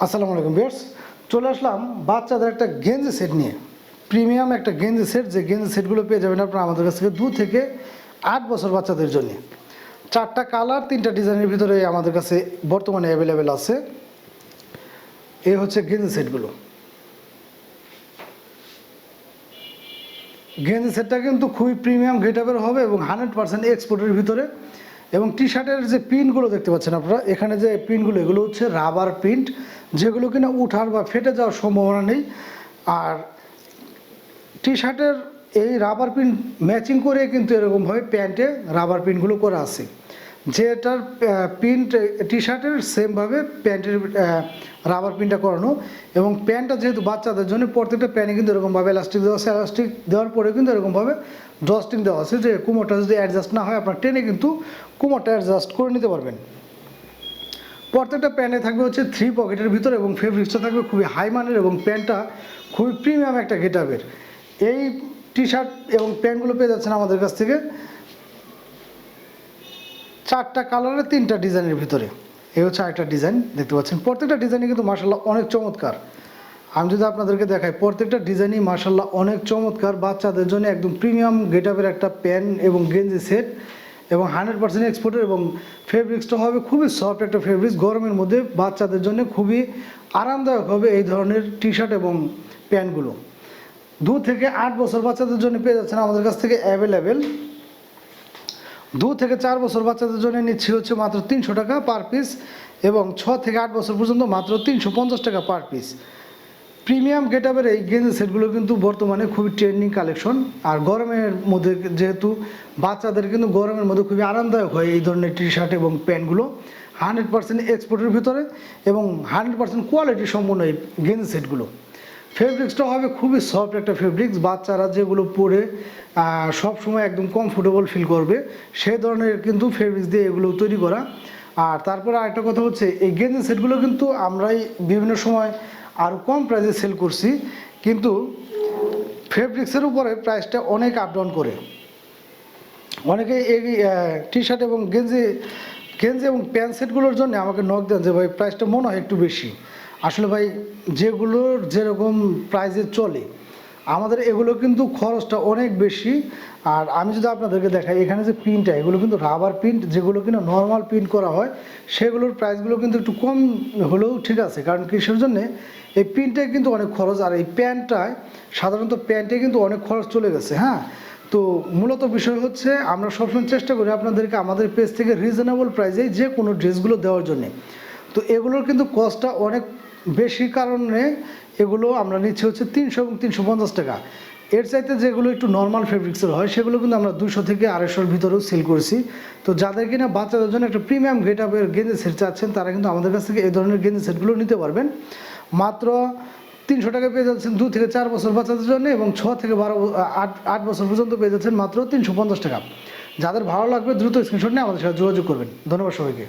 আসসালামু আলাইকুম ভিউয়ার্স, চলে আসলাম বাচ্চাদের একটা গেঞ্জি সেট নিয়ে। প্রিমিয়াম একটা গেঞ্জি সেট, যে গেঞ্জি সেটগুলো পেয়ে যাবেন আপনারা আমাদের কাছ থেকে 2 থেকে 8 বছর বাচ্চাদের জন্য। 4টা কালার 3টা ডিজাইনের ভিতরে আমাদের কাছে বর্তমানে অ্যাভেলেবেল আছে। এই হচ্ছে গেঞ্জি সেটগুলো। গেঞ্জি সেটটা কিন্তু খুবই প্রিমিয়াম গেটআপের হবে এবং 100% এক্সপোর্টের ভিতরে। এবং টি শার্টের যে প্রিন্টগুলো দেখতে পাচ্ছেন আপনারা, এখানে যে প্রিন্টগুলো, এগুলো হচ্ছে রাবার প্রিন্ট, যেগুলো কিনা উঠার বা ফেটে যাওয়ার সম্ভাবনা নেই। আর টি শার্টের এই রাবার প্রিন্ট ম্যাচিং করে কিন্তু এরকমভাবে প্যান্টে রাবার প্রিন্টগুলো করা আছে। যেটার প্রিন্ট টি শার্টের সেমভাবে প্যান্টের রাবার প্রিন্টটা করানো। এবং প্যান্টটা যেহেতু বাচ্চাদের জন্য, প্রত্যেকটা প্যান্টে কিন্তু এরকমভাবে এলাস্টিক দেওয়া আছে। এলাস্টিক দেওয়ার পরে কিন্তু এরকমভাবে ড্রস্টিং দেওয়া আছে, যে কোমরটা যদি অ্যাডজাস্ট না হয় আপনার টেনে কিন্তু কোমরটা অ্যাডজাস্ট করে নিতে পারবেন। প্রত্যেকটা প্যান্টে থাকবে হচ্ছে 3 পকেটের ভিতরে এবং ফেব্রিক্সটা থাকবে খুবই হাই মানের এবং প্যান্টটা খুবই প্রিমিয়াম একটা গেটআপের। এই টি শার্ট এবং প্যান্টগুলো পেয়ে যাচ্ছেন আমাদের কাছ থেকে 4টা কালারের 3টা ডিজাইনের ভিতরে। এই হচ্ছে আরেকটা ডিজাইন দেখতে পাচ্ছেন। প্রত্যেকটা ডিজাইনই কিন্তু মাশাআল্লাহ অনেক চমৎকার। আমি যদি আপনাদেরকে দেখাই, প্রত্যেকটা ডিজাইনই মাশাআল্লাহ অনেক চমৎকার। বাচ্চাদের জন্য একদম প্রিমিয়াম গেটআপের একটা প্যান্ট এবং গেঞ্জি সেট, এবং 100% এক্সপোর্টের, এবং ফেব্রিক্সটা হবে খুবই সফট একটা ফেব্রিক্স। গরমের মধ্যে বাচ্চাদের জন্য খুবই আরামদায়ক হবে এই ধরনের টি শার্ট এবং প্যান্টগুলো। 2 থেকে 8 বছর বাচ্চাদের জন্য পেয়ে যাচ্ছেন আমাদের কাছ থেকে অ্যাভেলেবেল। 2 থেকে 4 বছর বাচ্চাদের জন্য নিচ্ছি হচ্ছে মাত্র 300 টাকা পার পিস, এবং 6 থেকে 8 বছর পর্যন্ত মাত্র 350 টাকা পার পিস। প্রিমিয়াম গেটআপের এই গেঞ্জি সেটগুলো কিন্তু বর্তমানে খুবই ট্রেন্ডিং কালেকশন। আর গরমের মধ্যে যেহেতু বাচ্চাদের কিন্তু গরমের মধ্যে খুবই আরামদায়ক হয় এই ধরনের টি শার্ট এবং প্যান্টগুলো। 100% এক্সপোর্টের ভিতরে এবং 100% কোয়ালিটি সম্পন্ন এই গেঞ্জি সেটগুলো। ফেব্রিক্সটা হবে খুবই সফট একটা ফেব্রিক্স। বাচ্চারা যেগুলো পরে সব সময় একদম কমফোর্টেবল ফিল করবে সেই ধরনের কিন্তু ফেব্রিক্স দিয়ে এগুলো তৈরি করা। আর তারপরে আরেকটা কথা হচ্ছে, এই গেঞ্জি সেটগুলো কিন্তু আমরাই বিভিন্ন সময় আরও কম প্রাইসে সেল করছি, কিন্তু ফেব্রিক্সের উপরে প্রাইসটা অনেক আপ ডাউন করে। অনেকে এই টি শার্ট এবং গেঞ্জি এবং প্যান্ট সেটগুলোর জন্য আমাকে নক দেন যে ভাই প্রাইসটা মনে হয় একটু বেশি। আসলে ভাই, যেগুলোর যেরকম প্রাইসে চলে, আমাদের এগুলো কিন্তু খরচটা অনেক বেশি। আর আমি যদি আপনাদেরকে দেখাই, এখানে যে প্রিন্টটা, এগুলো কিন্তু রাবার প্রিন্ট, যেগুলো কিনা নর্মাল প্রিন্ট করা হয় সেগুলোর প্রাইসগুলো কিন্তু একটু কম হলেও ঠিক আছে। কারণ কিসের জন্যে, এই প্রিন্টে কিন্তু অনেক খরচ, আর এই প্যান্টটায় সাধারণত প্যান্টে কিন্তু অনেক খরচ চলে গেছে। হ্যাঁ, তো মূলত বিষয় হচ্ছে আমরা সবসময় চেষ্টা করি আপনাদেরকে আমাদের পেজ থেকে রিজনেবল প্রাইসে যে কোনো ড্রেসগুলো দেওয়ার জন্যে। তো এগুলোর কিন্তু কস্টটা অনেক বেশি কারণে এগুলো আমরা নিচ্ছি হচ্ছে 300 এবং 350 টাকা। এর চাইতে যেগুলো একটু নর্মাল ফেব্রিক্সের হয় সেগুলো কিন্তু আমরা 200 থেকে 250-এর ভিতরেও সেল করেছি। তো যাদের কিনা বাচ্চাদের জন্য একটা প্রিমিয়াম গেটআপের গেঞ্জি সেট চাচ্ছেন, তারা কিন্তু আমাদের কাছ থেকে এই ধরনের গেঞ্জি সেটগুলো নিতে পারবেন। মাত্র 300 টাকা পেয়ে যাচ্ছেন 2 থেকে 4 বছর বাচ্চাদের জন্য, এবং 6 থেকে 8 বছর পর্যন্ত পেয়ে যাচ্ছেন মাত্র 350 টাকা। যাদের ভালো লাগবে দ্রুত স্ক্রিনশট নিয়ে আমাদের সাথে যোগাযোগ করবেন। ধন্যবাদ সবাইকে।